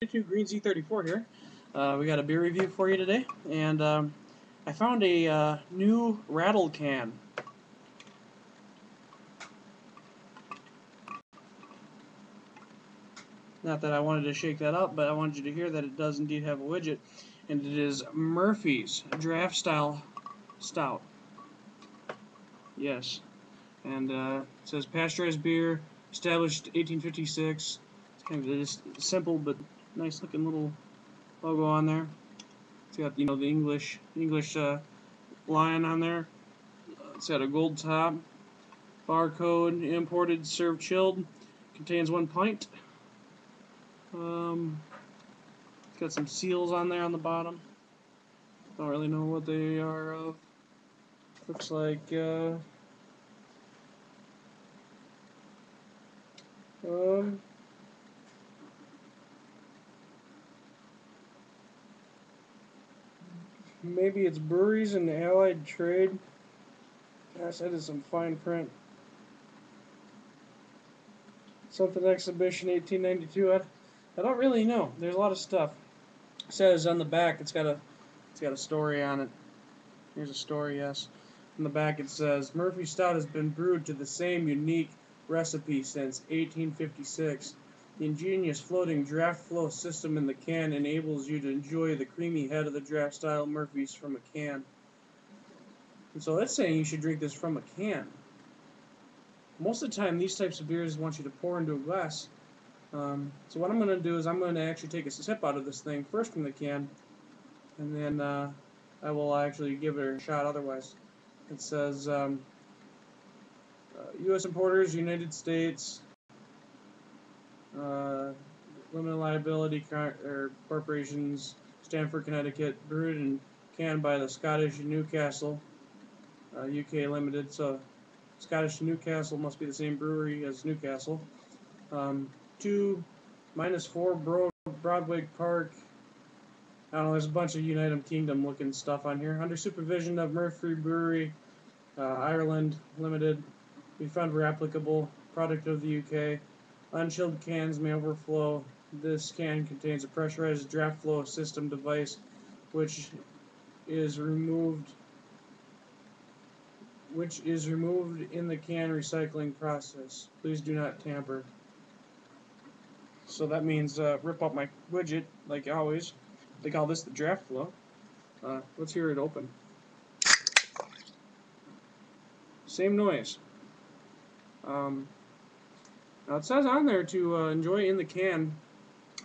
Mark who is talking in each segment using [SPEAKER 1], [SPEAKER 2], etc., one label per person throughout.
[SPEAKER 1] Green Z34 here. We got a beer review for you today, and I found a new rattle can. Not that I wanted to shake that up, but I wanted you to hear that it does indeed have a widget, and it is Murphy's Draft Style Stout. Yes, and it says pasteurized beer, established 1856. It's kind of just simple but nice looking little logo on there. It's got, you know, the English lion on there. It's got a gold top. Barcode, imported, served chilled. Contains 1 pint. It's got some seals on there on the bottom. Don't really know what they are of. Looks like maybe it's breweries and the allied trade. Gosh, that is some fine print. Something exhibition 1892. I don't really know. There's a lot of stuff. It says on the back it's got a story on it. Here's a story, yes. On the back it says Murphy Stout has been brewed to the same unique recipe since 1856. The ingenious floating draft flow system in the can enables you to enjoy the creamy head of the draft style Murphy's from a can. And so that's saying you should drink this from a can. Most of the time, these types of beers want you to pour into a glass. So what I'm going to do is I'm going to actually take a sip out of this thing first from the can, and then I will actually give it a shot otherwise. It says U.S. importers, United States, limited liability corporations, Stamford, Connecticut, brewed and canned by the Scottish Newcastle, UK Limited. So Scottish Newcastle must be the same brewery as Newcastle. 2-4 Broadway Park. I don't know, there's a bunch of United Kingdom looking stuff on here. Under supervision of Murphy Brewery, Ireland Limited. We found where applicable. Product of the UK. Unchilled cans may overflow. This can contains a pressurized draft flow system device which is removed in the can recycling process. Please do not tamper. So that means rip up my widget like always. They call this the draft flow. Let's hear it open. Same noise. Now it says on there to enjoy in the can.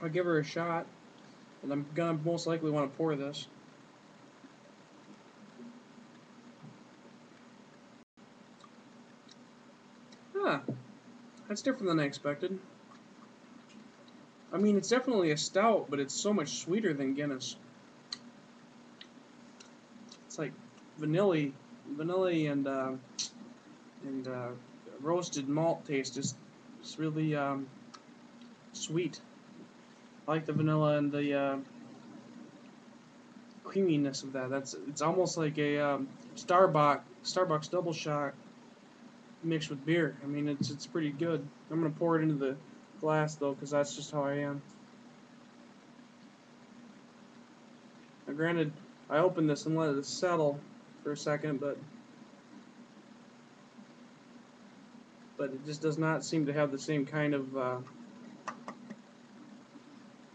[SPEAKER 1] I'll give her a shot, and I'm gonna most likely want to pour this. That's different than I expected. I mean, it's definitely a stout, but it's so much sweeter than Guinness. It's like vanilla and roasted malt taste. It's really sweet. I like the vanilla and the creaminess of that. It's almost like a Starbucks double shot mixed with beer. I mean, it's pretty good. I'm gonna pour it into the glass though, because that's just how I am. Now, granted, I opened this and let it settle for a second, but it just does not seem to have the same kind of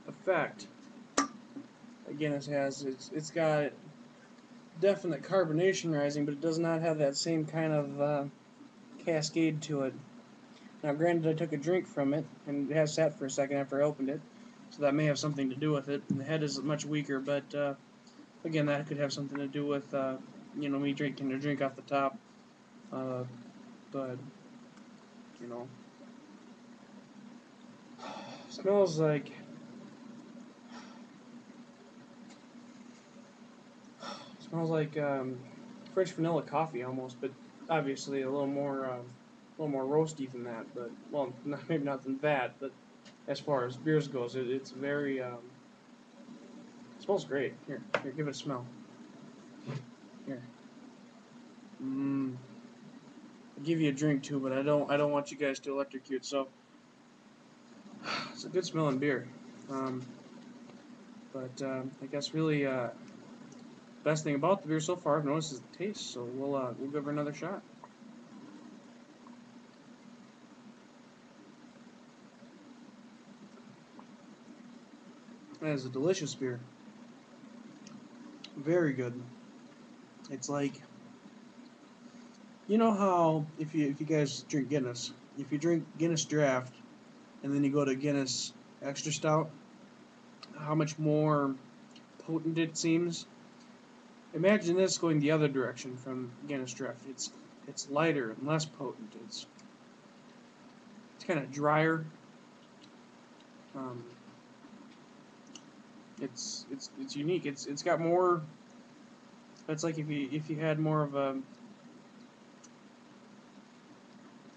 [SPEAKER 1] effect that Guinness has. It's got definite carbonation rising, but it does not have that same kind of cascade to it. Now, granted, I took a drink from it, and it has sat for a second after I opened it, so that may have something to do with it. And the head is much weaker, but again, that could have something to do with you know, me drinking a drink off the top. But you know, smells like French vanilla coffee almost, but obviously a little more roasty than that. But well, maybe not than that. But as far as beers goes, it's very it smells great. Here, give it a smell. Here. I'll give you a drink too, but I don't want you guys to electrocute. So it's a good smelling beer. But I guess really best thing about the beer so far I've noticed is the taste. So we'll give her another shot. That is a delicious beer. Very good. It's like, you know how if you guys drink Guinness, if you drink Guinness Draught and then you go to Guinness Extra Stout, how much more potent it seems. Imagine this going the other direction from Guinness Draught. It's lighter and less potent. It's kind of drier. It's unique. It's got more. It's like if you had more of a,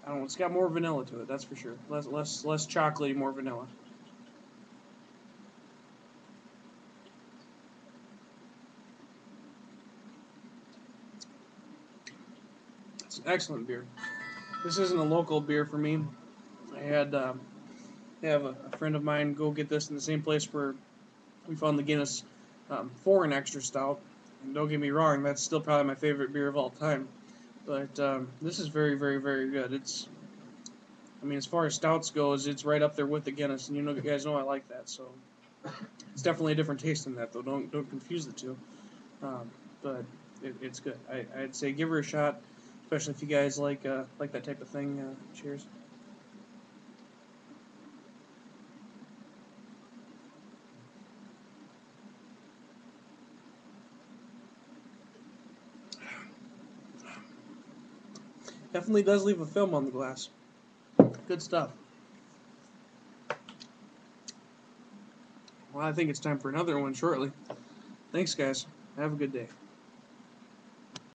[SPEAKER 1] I don't know. It's got more vanilla to it. That's for sure. Less chocolatey, more vanilla. It's an excellent beer. This isn't a local beer for me. I had have a friend of mine go get this in the same place where we found the Guinness Foreign Extra Stout. And don't get me wrong, that's still probably my favorite beer of all time. But this is very, very, very good. I mean, as far as stouts goes, it's right up there with the Guinness, and you guys know I like that. So it's definitely a different taste than that, though. Don't confuse the two. But it's good. I'd say give her a shot, especially if you guys like that type of thing. Cheers. Definitely does leave a film on the glass. Good stuff. Well, I think it's time for another one shortly. Thanks, guys. Have a good day.